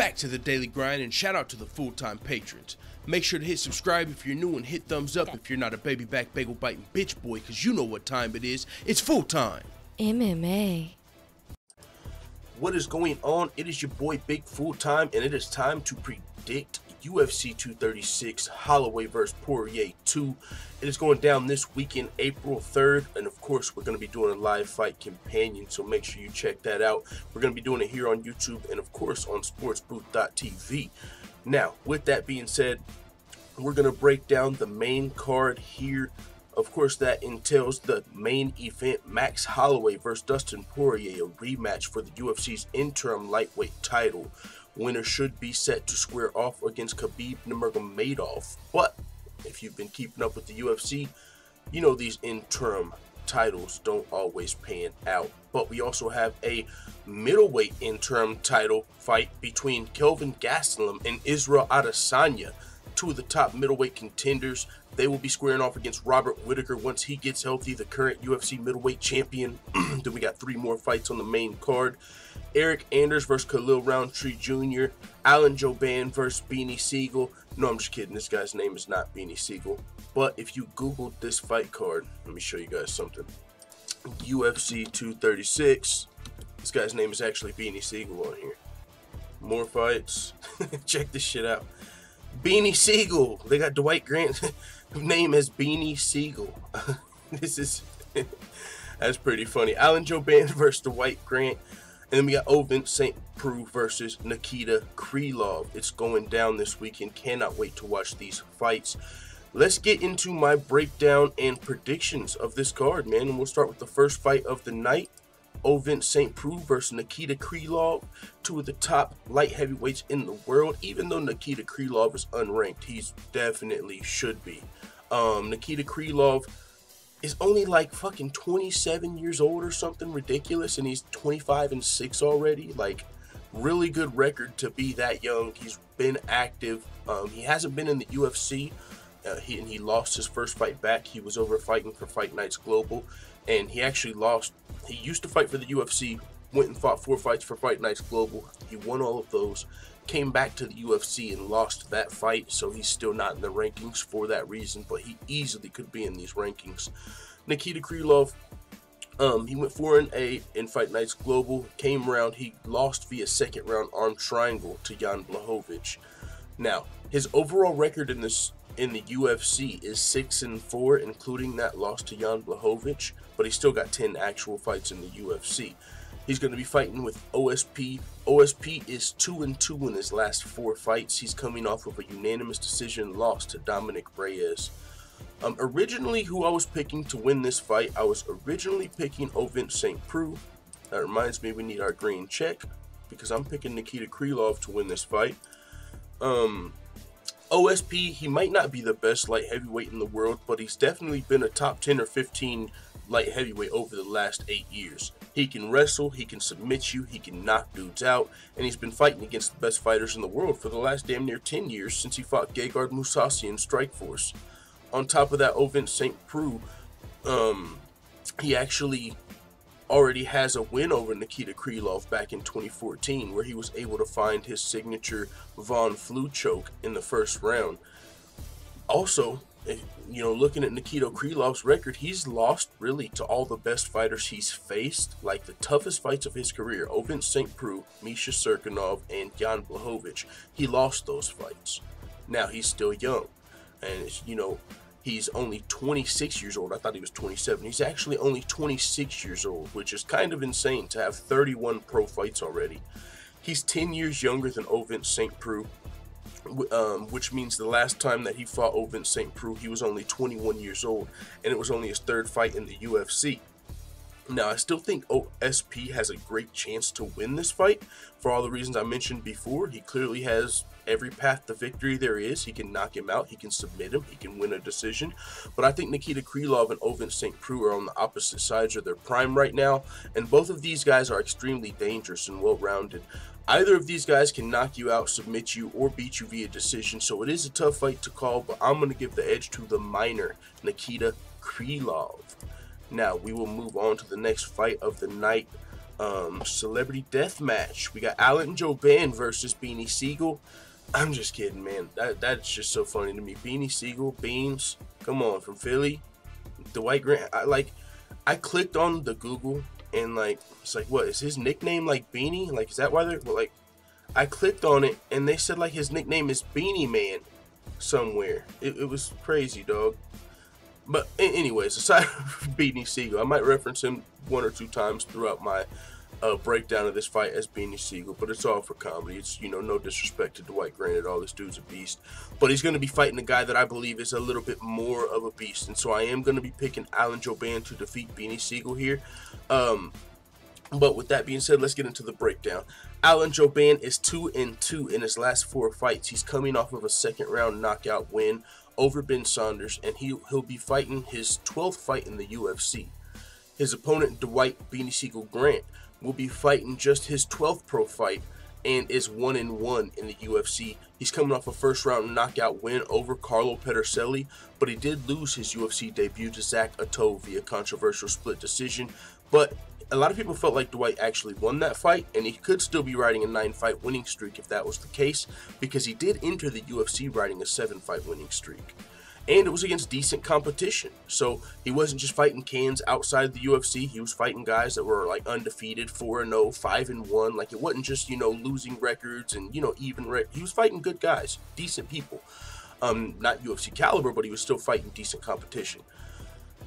back to the daily grind, and shout out to the full-time patrons. Make sure to hit subscribe if you're new and hit thumbs up if you're not a baby back bagel biting bitch boy, cause you know what time it is. It's full time MMA. What is going on? It is your boy Big Full Time, and it is time to predict UFC 236 Holloway vs. Poirier 2. It is going down this weekend, April 3rd, and of course we're going to be doing a live fight companion, so make sure you check that out. We're going to be doing it here on YouTube and of course on sportsbooth.tv. Now, with that being said, we're going to break down the main card here. Of course, that entails the main event, Max Holloway versus Dustin Poirier, a rematch for the UFC's interim lightweight title. Winner should be set to square off against Khabib Nurmagomedov. But if you've been keeping up with the UFC, you know these interim titles don't always pan out. But we also have a middleweight interim title fight between Kelvin Gastelum and Israel Adesanya, two of the top middleweight contenders. They will be squaring off against Robert Whittaker once he gets healthy, the current UFC middleweight champion. Then we got 3 more fights on the main card. Eric Anders versus Khalil Roundtree Jr. Alan Jouban versus Beanie Siegel. No, I'm just kidding. This guy's name is not Beanie Siegel. But if you Googled this fight card, let me show you guys something. UFC 236. This guy's name is actually Beanie Siegel on here. More fights. Check this shit out. Beanie Siegel. They got Dwight Grant's name as Beanie Siegel. This is that's pretty funny. Alan Jouban versus Dwight Grant. And then we got Ovince St. Preux versus Nikita Krylov. It's going down this weekend. Cannot wait to watch these fights. Let's get into my breakdown and predictions of this card, man. And we'll start with the first fight of the night. Ovince St. Preux versus Nikita Krylov, two of the top light heavyweights in the world. Even though Nikita Krylov is unranked, he's definitely should be. Nikita Krylov is only like fucking 27 years old or something ridiculous, and he's 25-6 already. Like, really good record to be that young. He's been active. He hasn't been in the UFC. He lost his first fight back. He was over fighting for Fight Nights Global, and he actually lost. He used to fight for the UFC, went and fought 4 fights for Fight Nights Global. He won all of those, came back to the UFC and lost that fight, so he's still not in the rankings for that reason, but he easily could be in these rankings. Nikita Krylov, he went 4-8 in Fight Nights Global, came around, he lost via second round arm triangle to Jan Blachowicz. Now, his overall record in the UFC is 6-4, including that loss to Jan Blachowicz, but he's still got 10 actual fights in the UFC. He's going to be fighting with OSP. OSP is 2-2 in his last 4 fights. He's coming off of a unanimous decision loss to Dominic Reyes. Originally, who I was picking to win this fight, I was originally picking Ovince St. Preux. That reminds me, we need our green check, because I'm picking Nikita Krylov to win this fight. OSP, he might not be the best light heavyweight in the world, but he's definitely been a top 10 or 15 light heavyweight over the last 8 years. He can wrestle, he can submit you, he can knock dudes out, and he's been fighting against the best fighters in the world for the last damn near 10 years since he fought Gegard Mousasi in Strikeforce. On top of that, Ovince St. Preux, he actually already has a win over Nikita Krylov back in 2014, where he was able to find his signature Von Flue choke in the first round. Also, you know, looking at Nikita Krylov's record, he's lost really to all the best fighters he's faced. Like, the toughest fights of his career, Ovince St. Preux, Misha Cirkunov, and Jan Blachowicz, he lost those fights. Now, he's still young, and, you know, he's only 26 years old. I thought he was 27. He's actually only 26 years old, which is kind of insane to have 31 pro fights already. He's 10 years younger than Ovince St. Preux, which means the last time that he fought Ovince St. Preux, he was only 21 years old, and it was only his 3rd fight in the UFC. Now, I still think OSP has a great chance to win this fight for all the reasons I mentioned before. He clearly has every path to victory there is. He can knock him out, he can submit him, he can win a decision. But I think Nikita Krylov and Ovince St. Preux are on the opposite sides of their prime right now, and both of these guys are extremely dangerous and well-rounded. Either of these guys can knock you out, submit you, or beat you via decision, so it is a tough fight to call, but I'm going to give the edge to the minor, Nikita Krylov. Now, we will move on to the next fight of the night. Celebrity death match. We got Alan Jouban versus Beanie Siegel. I'm just kidding, man. That's just so funny to me. Beanie Siegel, Beans, come on, from Philly. Dwight Grant. I clicked on the Google and like it's like, what is his nickname? Like Beanie? Like, is that why they're like? I clicked on it and they said like his nickname is Beanie Man somewhere. It was crazy, dog. But anyways, aside from Beanie Siegel, I might reference him 1 or 2 times throughout my breakdown of this fight as Beanie Siegel, but it's all for comedy. It's, you know, no disrespect to Dwight Grant at all. This dude's a beast. But he's going to be fighting a guy that I believe is a little bit more of a beast. And so I am going to be picking Alan Jouban to defeat Beanie Siegel here. But with that being said, let's get into the breakdown. Alan Jouban is 2-2 in his last 4 fights. He's coming off of a second-round knockout win over Ben Saunders, and he'll be fighting his 12th fight in the UFC. His opponent, Dwight Beanie Siegel Grant, will be fighting just his 12th pro fight and is 1-1 in the UFC. He's coming off a first-round knockout win over Carlo Pederselli, but he did lose his UFC debut to Zach Atto via controversial split decision. But a lot of people felt like Dwight actually won that fight, and he could still be riding a 9-fight winning streak if that was the case, because he did enter the UFC riding a 7-fight winning streak. And it was against decent competition. So he wasn't just fighting cans outside the UFC. He was fighting guys that were like undefeated, 4-0, 5-1. Like, it wasn't just, you know, losing records and, you know, even records. He was fighting good guys, decent people. Not UFC caliber, but he was still fighting decent competition.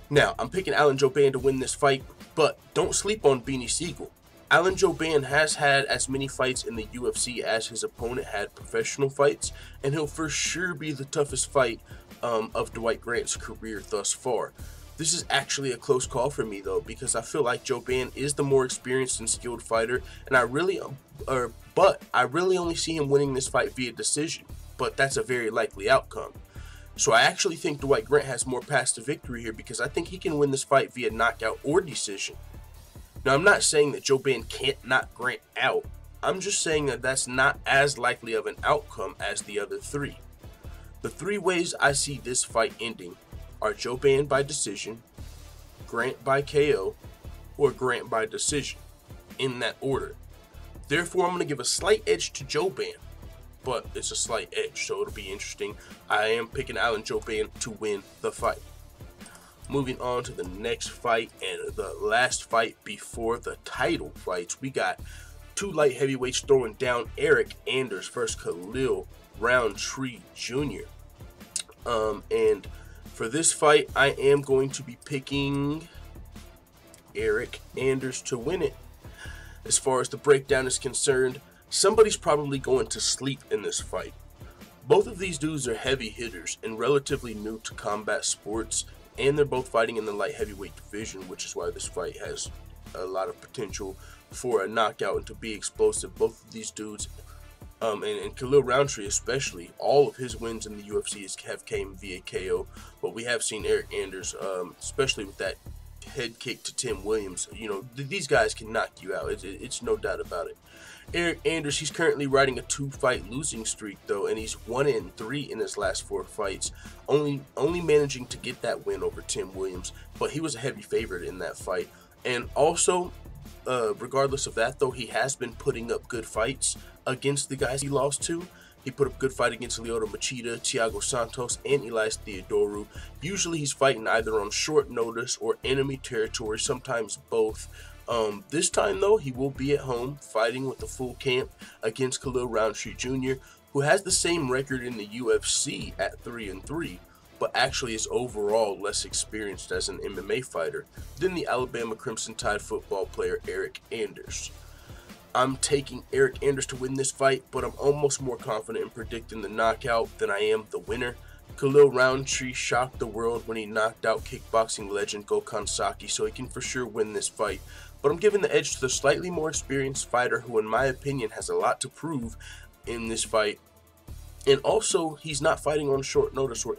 Now, I'm picking Alan Jouban to win this fight, but don't sleep on Beanie Siegel. Alan Jouban has had as many fights in the UFC as his opponent had professional fights, and he'll for sure be the toughest fight of Dwight Grant's career thus far. This is actually a close call for me though, because I feel like Jouban is the more experienced and skilled fighter, and I really only see him winning this fight via decision, but that's a very likely outcome. So I actually think Dwight Grant has more paths to victory here, because I think he can win this fight via knockout or decision. Now, I'm not saying that Jouban can't knock Grant out. I'm just saying that that's not as likely of an outcome as the other 3. The 3 ways I see this fight ending are Jouban by decision, Grant by KO, or Grant by decision, in that order. Therefore, I'm going to give a slight edge to Jouban, but it's a slight edge, so it'll be interesting. I am picking Alan Jouban to win the fight. Moving on to the next fight and the last fight before the title fights, we got 2 light heavyweights throwing down Eryk Anders versus Khalil Roundtree Jr. And for this fight, I am going to be picking Eryk Anders to win it. As far as the breakdown is concerned, somebody's probably going to sleep in this fight. Both of these dudes are heavy hitters and relatively new to combat sports, and they're both fighting in the light heavyweight division, which is why this fight has a lot of potential for a knockout and to be explosive. Both of these dudes, and Khalil Roundtree especially, all of his wins in the UFC have came via KO, but we have seen Eryk Anders, especially with that head kick to Tim Williams. You know, these guys can knock you out. It's no doubt about it. Eryk Anders, he's currently riding a 2-fight losing streak though, and he's 1-3 in his last 4 fights, only managing to get that win over Tim Williams, but he was a heavy favorite in that fight. And also, regardless of that though, he has been putting up good fights against the guys he lost to. He put up a good fight against Lyoto Machida, Thiago Santos, and Elias Theodorou. Usually he's fighting either on short notice or enemy territory, sometimes both. This time though, he will be at home fighting with the full camp against Khalil Roundtree Jr., who has the same record in the UFC at 3-3, but actually is overall less experienced as an MMA fighter than the Alabama Crimson Tide football player Eryk Anders. I'm taking Eryk Anders to win this fight, but I'm almost more confident in predicting the knockout than I am the winner. Khalil Roundtree shocked the world when he knocked out kickboxing legend Gokhan Saki, so he can for sure win this fight. But I'm giving the edge to the slightly more experienced fighter who, in my opinion, has a lot to prove in this fight. And also, he's not fighting on short notice or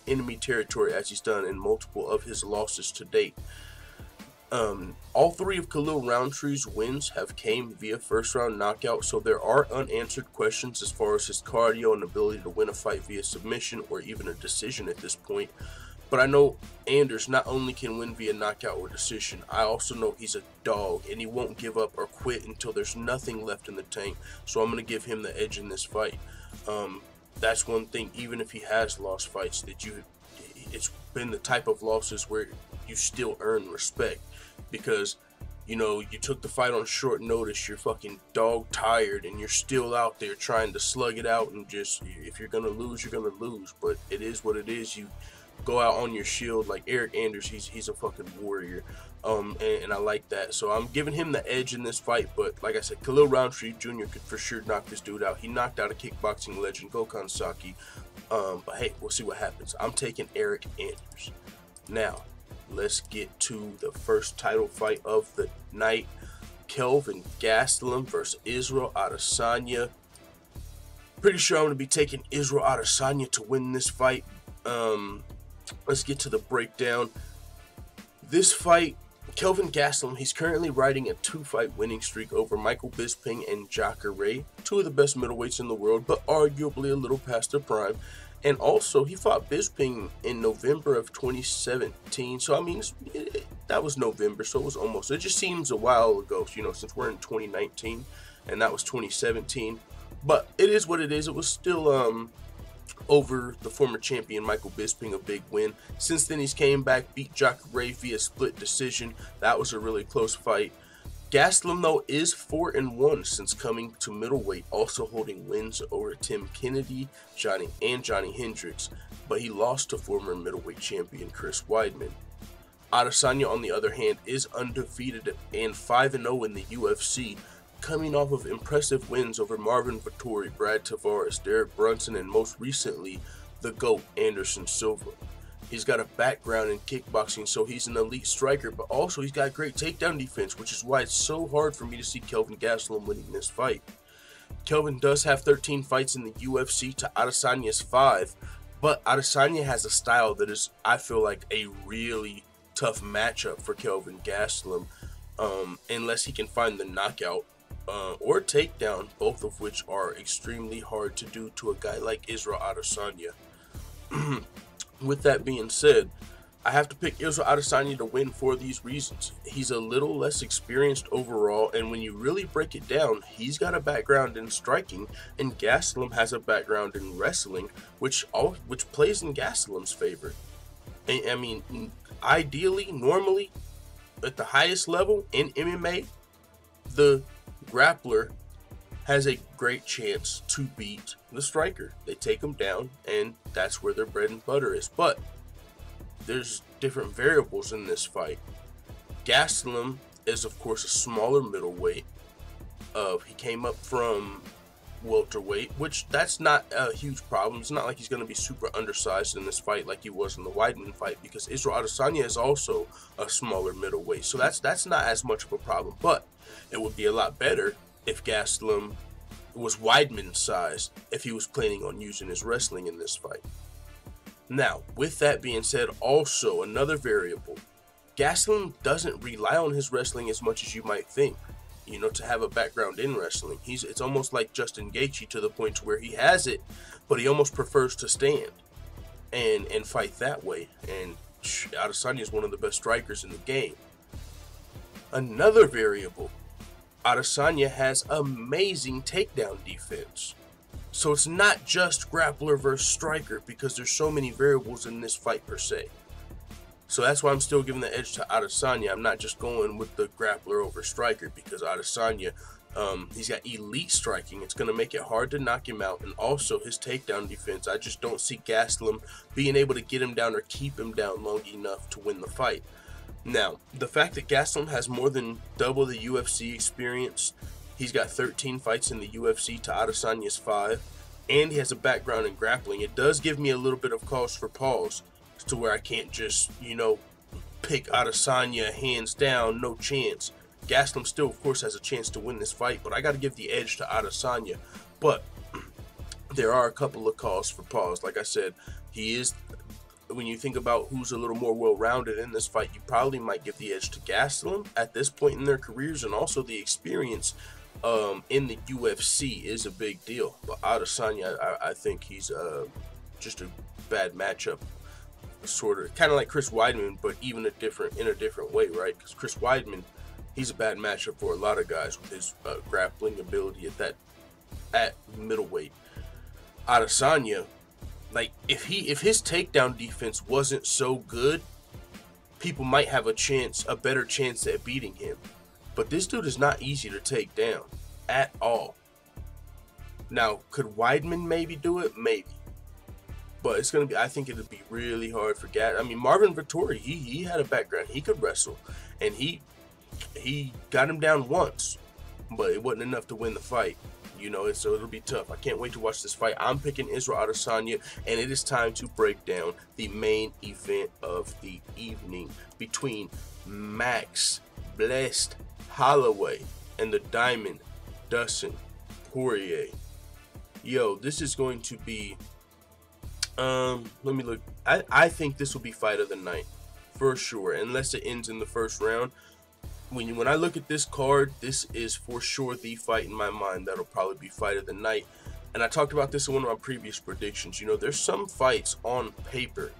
enemy territory as he's done in multiple of his losses to date. All 3 of Khalil Roundtree's wins have came via first-round knockout, so there are unanswered questions as far as his cardio and ability to win a fight via submission or even a decision at this point. But I know Anders not only can win via knockout or decision, I also know he's a dog, and he won't give up or quit until there's nothing left in the tank. So I'm going to give him the edge in this fight. That's one thing, even if he has lost fights, that it's been the type of losses where you still earn respect. Because, you know, you took the fight on short notice, you're fucking dog tired, and you're still out there trying to slug it out, and just, if you're going to lose, you're going to lose. But it is what it is. You go out on your shield. Like Eric Anders, he's a fucking warrior, and I like that. So I'm giving him the edge in this fight. But like I said, Khalil Roundtree Jr. could for sure knock this dude out. He knocked out a kickboxing legend, Gokhan Saki. But hey, we'll see what happens. I'm taking Eric Anders. Now let's get to the first title fight of the night: Kelvin Gastelum versus Israel Adesanya. Pretty sure I'm going to be taking Israel Adesanya to win this fight. Let's get to the breakdown. This fight, Kelvin Gastelum, he's currently riding a 2-fight winning streak over Michael Bisping and Jacare, two of the best middleweights in the world, but arguably a little past their prime. And also, he fought Bisping in November of 2017. So, I mean, that was November, so it was almost, it just seems a while ago, you know, since we're in 2019, and that was 2017. But it is what it is. It was still, over the former champion Michael Bisping, a big win. Since then, he's came back, beat Jacare via split decision. That was a really close fight. Gastelum, though, is 4-1 since coming to middleweight, also holding wins over Tim Kennedy, Johnny Hendricks, but he lost to former middleweight champion Chris Weidman. Adesanya, on the other hand, is undefeated and 5-0 in the UFC, coming off of impressive wins over Marvin Vettori, Brad Tavares, Derek Brunson, and most recently, the GOAT, Anderson Silva. He's got a background in kickboxing, so he's an elite striker, but also he's got great takedown defense, which is why it's so hard for me to see Kelvin Gastelum winning this fight. Kelvin does have 13 fights in the UFC to Adesanya's 5, but Adesanya has a style that is, I feel like, a really tough matchup for Kelvin Gastelum, unless he can find the knockout or takedown, both of which are extremely hard to do to a guy like Israel Adesanya. With that being said, I have to pick Israel Adesanya to win for these reasons. He's a little less experienced overall, and when you really break it down, he's got a background in striking, and Gastelum has a background in wrestling, which plays in Gastelum's favor. I mean, ideally, normally, at the highest level in MMA, the grappler has a great chance to beat the striker. They take him down, and that's where their bread and butter is. But there's different variables in this fight. Gastelum is, of course, a smaller middleweight. He came up from welterweight, which that's not a huge problem. It's not like he's going to be super undersized in this fight like he was in the Weidman fight, because Israel Adesanya is also a smaller middleweight. So that's not as much of a problem. But it would be a lot better if Gastelum was Weidman's size, if he was planning on using his wrestling in this fight. Now, with that being said, also another variable, Gastelum doesn't rely on his wrestling as much as you might think, you know, to have a background in wrestling. It's almost like Justin Gaethje, to the point where he has it, but he almost prefers to stand and fight that way. And Adesanya is one of the best strikers in the game. Another variable, Adesanya has amazing takedown defense. So it's not just grappler versus striker, because there's so many variables in this fight per se. So that's why I'm still giving the edge to Adesanya. I'm not just going with the grappler over striker, because Adesanya, he's got elite striking. It's going to make it hard to knock him out. And also his takedown defense. I just don't see Gastelum being able to get him down or keep him down long enough to win the fight. Now, the fact that Gastelum has more than double the UFC experience, he's got 13 fights in the UFC to Adesanya's 5, and he has a background in grappling, it does give me a little bit of cause for pause, to where I can't just, you know, pick Adesanya hands down, no chance. Gastelum still, of course, has a chance to win this fight, but I got to give the edge to Adesanya. But there are a couple of cause for pause. Like I said, he is, when you think about who's a little more well-rounded in this fight, you probably might give the edge to Gastelum at this point in their careers, and also the experience in the UFC is a big deal. But Adesanya, I think he's just a bad matchup sort of kind of like Chris Weidman, but even in a different way, right? Because Chris Weidman, he's a bad matchup for a lot of guys with his grappling ability at middleweight. Adesanya, like if his takedown defense wasn't so good, people might have a better chance at beating him. But this dude is not easy to take down at all. Now, could Weidman maybe do it? Maybe. But it's gonna be. I think it'll be really hard for I mean, Marvin Vettori, he had a background. He could wrestle, and he got him down once, but it wasn't enough to win the fight. You know, so it'll be tough. I can't wait to watch this fight. I'm picking Israel Adesanya, and it is time to break down the main event of the evening between Max Blessed Holloway and the Diamond Dustin Poirier. Yo, this is going to be. Let me look. I think this will be fight of the night for sure, unless it ends in the first round. When I look at this card, this is for sure the fight in my mind that'll probably be fight of the night. And I talked about this in one of my previous predictions. You know, there's some fights on paper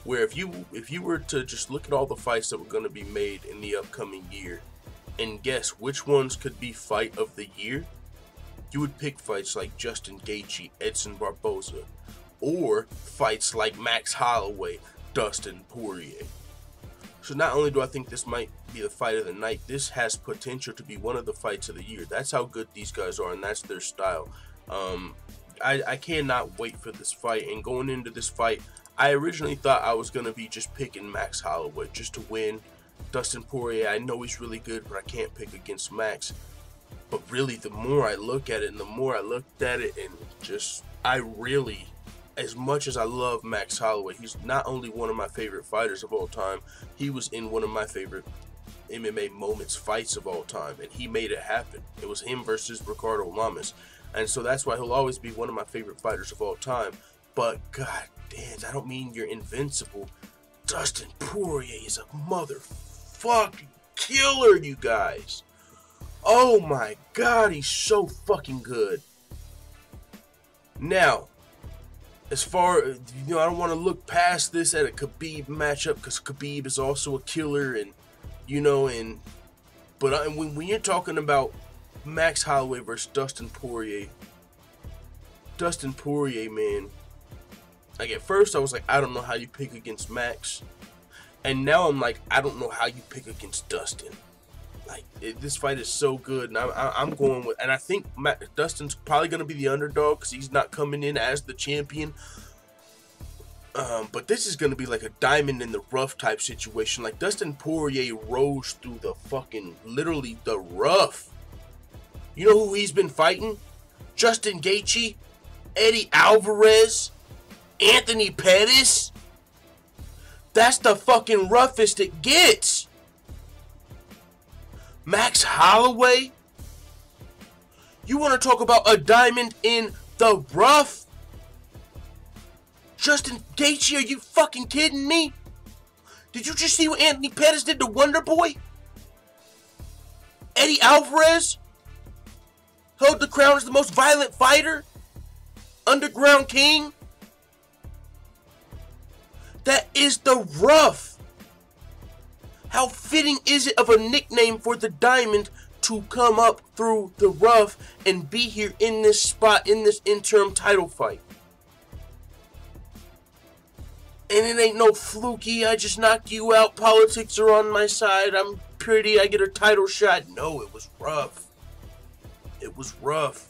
where if you were to just look at all the fights that were going to be made in the upcoming year and guess which ones could be fight of the year, you would pick fights like Justin Gaethje, Edson Barboza, or fights like Max Holloway, Dustin Poirier. So not only do I think this might be the fight of the night, this has potential to be one of the fights of the year. That's how good these guys are, and that's their style. I cannot wait for this fight. And going into this fight, I originally thought I was going to be just picking Max Holloway just to win. Dustin Poirier, I know he's really good, but I can't pick against Max. But really, the more I look at it, and the more I looked at it, and just, as much as I love Max Holloway, he's not only one of my favorite fighters of all time, he was in one of my favorite MMA moments, fights of all time, and he made it happen. It was him versus Ricardo Lamas, and so that's why he'll always be one of my favorite fighters of all time. But god damn, I don't mean you're invincible. Dustin Poirier is a motherfucking killer, you guys. Oh my god, he's so fucking good. Now, as far, you know, I don't want to look past this at a Khabib matchup because Khabib is also a killer, and you know, but when you're talking about Max Holloway versus Dustin Poirier, man, like at first I was like, I don't know how you pick against Max, and now I'm like, I don't know how you pick against Dustin. Like this fight is so good, and I'm going with, and I think Dustin's probably going to be the underdog because he's not coming in as the champion. But this is going to be like a diamond in the rough type situation. Like Dustin Poirier rose through the fucking, literally the rough. You know who he's been fighting? Justin Gaethje, Eddie Alvarez, Anthony Pettis. That's the fucking roughest it gets. Max Holloway? You want to talk about a diamond in the rough? Justin Gaethje, are you fucking kidding me? Did you just see what Anthony Pettis did to Wonder Boy? Eddie Alvarez held the crown as the most violent fighter? Underground King? That is the rough. How fitting is it of a nickname for the diamond to come up through the rough and be here in this spot, in this interim title fight? And it ain't no fluky, I just knocked you out, politics are on my side, I'm pretty, I get a title shot. No, it was rough. It was rough.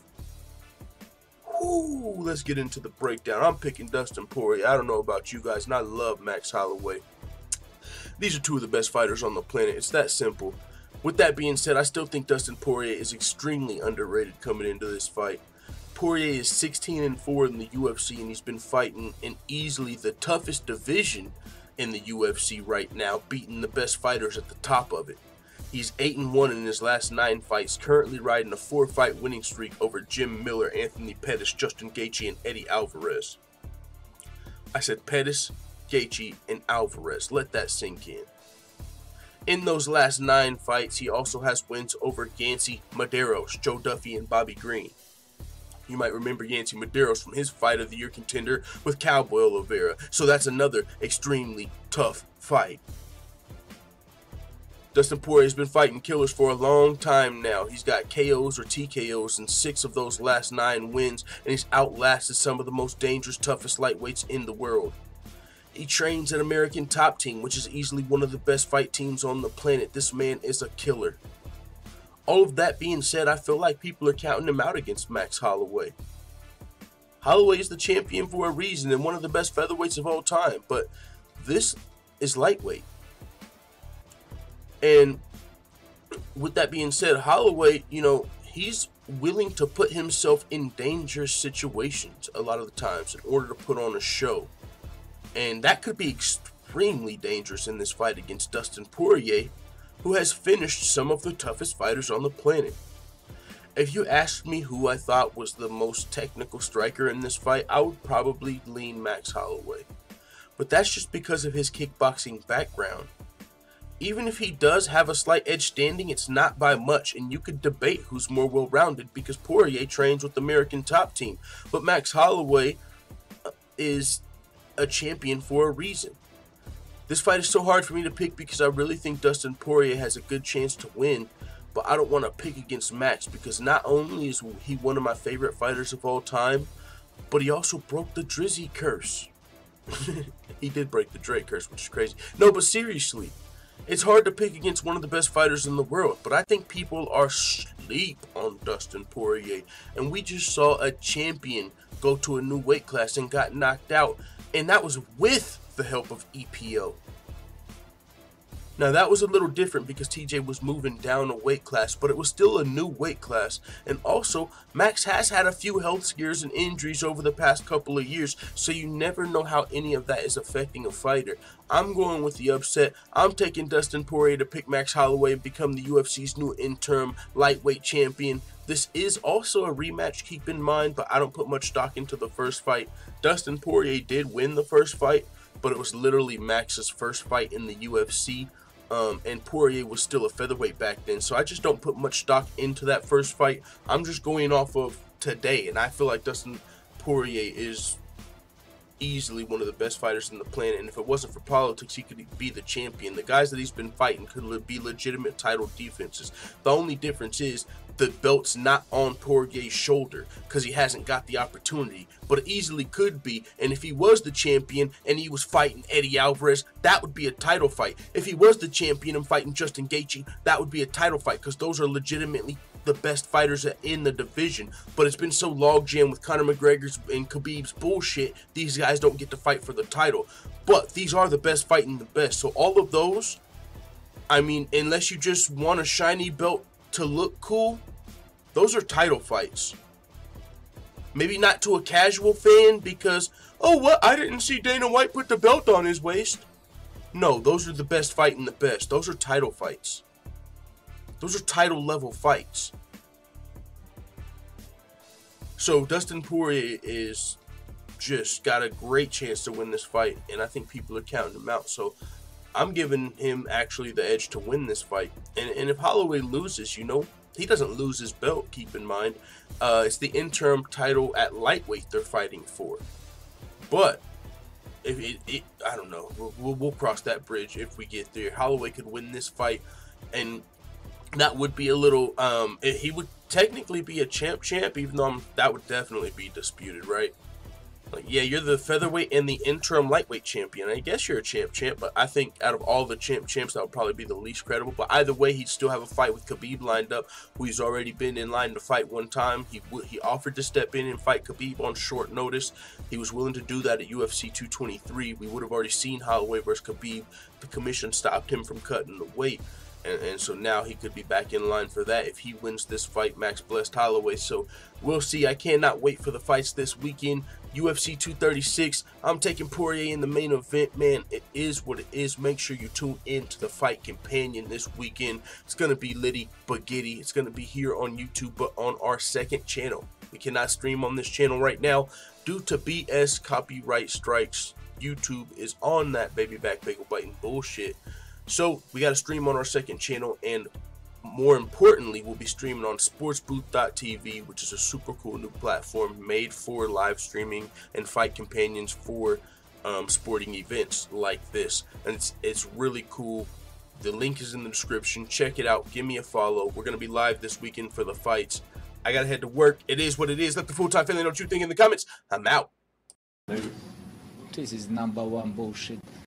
Whoo, let's get into the breakdown. I'm picking Dustin Poirier. I don't know about you guys, and I love Max Holloway. These are two of the best fighters on the planet. It's that simple. With that being said, I still think Dustin Poirier is extremely underrated coming into this fight. Poirier is 16-4 in the UFC, and he's been fighting in easily the toughest division in the UFC right now, beating the best fighters at the top of it. He's 8-1 in his last 9 fights, currently riding a 4-fight winning streak over Jim Miller, Anthony Pettis, Justin Gaethje, and Eddie Alvarez. I said Pettis, Gaethje, and Alvarez. Let that sink in. In those last 9 fights, he also has wins over Gansey, Medeiros, Joe Duffy, and Bobby Green. You might remember Yancy Medeiros from his Fight of the Year contender with Cowboy Oliveira. So that's another extremely tough fight. Dustin Poirier has been fighting killers for a long time now. He's got KOs or TKOs in 6 of those last 9 wins, and he's outlasted some of the most dangerous, toughest lightweights in the world. He trains at American Top Team, which is easily one of the best fight teams on the planet. This man is a killer. All of that being said, I feel like people are counting him out against Max Holloway. Holloway is the champion for a reason and one of the best featherweights of all time, but this is lightweight. And with that being said, Holloway, you know, he's willing to put himself in dangerous situations a lot of the times in order to put on a show. And that could be extremely dangerous in this fight against Dustin Poirier, who has finished some of the toughest fighters on the planet. If you asked me who I thought was the most technical striker in this fight, I would probably lean Max Holloway. But that's just because of his kickboxing background. Even if he does have a slight edge standing, it's not by much, and you could debate who's more well-rounded because Poirier trains with the American Top Team, but Max Holloway is a champion for a reason. This fight is so hard for me to pick because I really think Dustin Poirier has a good chance to win, but I don't want to pick against Max because not only is he one of my favorite fighters of all time, but he also broke the Drizzy curse. He did break the Drake curse, which is crazy. No, but seriously, it's hard to pick against one of the best fighters in the world, but I think people are asleep on Dustin Poirier, and we just saw a champion go to a new weight class and got knocked out, and that was with the help of EPO. Now that was a little different because TJ was moving down a weight class, but it was still a new weight class. And also, Max has had a few health scares and injuries over the past couple of years, so you never know how any of that is affecting a fighter. I'm going with the upset. I'm taking Dustin Poirier to pick Max Holloway and become the UFC's new interim lightweight champion. This is also a rematch, keep in mind, but I don't put much stock into the first fight. Dustin Poirier did win the first fight, but it was literally Max's first fight in the UFC. And Poirier was still a featherweight back then, so I just don't put much stock into that first fight. I'm just going off of today, and I feel like Dustin Poirier is easily one of the best fighters on the planet, and if it wasn't for politics, he could be the champion. The guys that he's been fighting could be legitimate title defenses. The only difference is the belt's not on Poirier's shoulder because he hasn't got the opportunity, but it easily could be. And if he was the champion and he was fighting Eddie Alvarez, that would be a title fight. If he was the champion and fighting Justin Gaethje, that would be a title fight because those are legitimately the best fighters in the division. But it's been so logjam with Conor McGregor's and Khabib's bullshit, these guys don't get to fight for the title. But these are the best fighting the best. So all of those, I mean, unless you just want a shiny belt to look cool, those are title fights. Maybe not to a casual fan because, oh, what? I didn't see Dana White put the belt on his waist. No, those are the best fighting the best. Those are title fights. Those are title level fights. So Dustin Poirier is just got a great chance to win this fight, and I think people are counting him out. So I'm giving him actually the edge to win this fight. And if Holloway loses, you know, he doesn't lose his belt, keep in mind. It's the interim title at lightweight they're fighting for. But if I don't know. We'll cross that bridge if we get there. Holloway could win this fight, and that would be a little. He would technically be a champ, even though that would definitely be disputed, right? Like, yeah, you're the featherweight and the interim lightweight champion. I guess you're a champ, but I think out of all the champs, that would probably be the least credible. But either way, he'd still have a fight with Khabib lined up, who he's already been in line to fight one time. He offered to step in and fight Khabib on short notice. He was willing to do that at UFC 223. We would have already seen Holloway versus Khabib. The commission stopped him from cutting the weight. And so now he could be back in line for that if he wins this fight. Max blessed Holloway. So we'll see. I cannot wait for the fights this weekend. UFC 236. I'm taking Poirier in the main event, man. It is what it is. Make sure you tune in to the Fight Companion this weekend. It's going to be litty but giddy. It's going to be here on YouTube, but on our second channel. We cannot stream on this channel right now due to BS copyright strikes. YouTube is on that baby back bagel biting bullshit. So we got to stream on our second channel, and more importantly, we'll be streaming on sportsbooth.tv, which is a super cool new platform made for live streaming and fight companions for sporting events like this. And it's really cool. The link is in the description. Check it out. Give me a follow. We're going to be live this weekend for the fights. I got to head to work. It is what it is. Let the full-time family know what you think in the comments. I'm out. This is #1 bullshit.